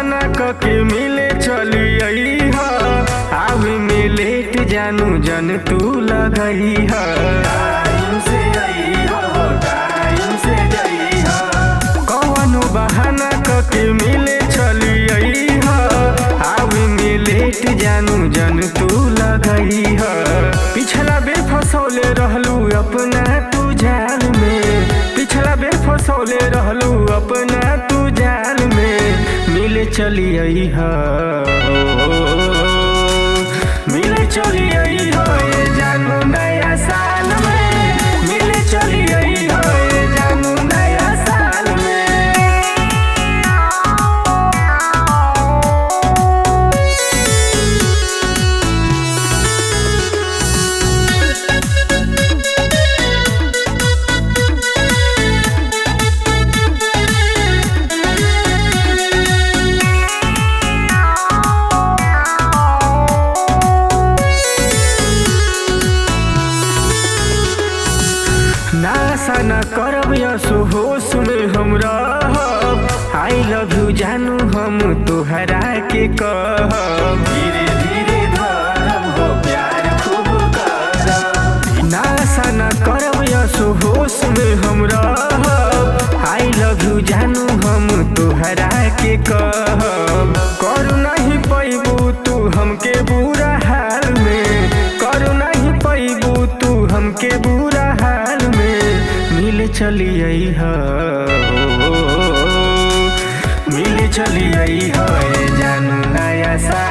बहाना कके मिले चलिए आवे में लेट जानू जन तू लगई टाइम से कौनो बहाना कके मिले चलिए आवे में लेट जानू जन तू लगई पिछला बेर फसौले रहलू अपना तू जाल में पिछला बेर फसौले रहलू अपना तू जाल में मिले चलिए मिले चलिए ये जानू नया साल में मिले चलिए ये जानू नया साल में। नासा न करब यसो होश में हम रहब आई लव यू जानू हम तोहरा के कहब धीरे धीरे धरब हो प्यार खूब करब नासा न करब यसो होश में हम रहब आई लव यू जानू हम तोहरा के कहब करू नहीं पैबू तू हमके बुरा हाल में करू नहीं पैबू तू हमके बुरा हाल में मिले चलिए मिले चलिए जानू नया सा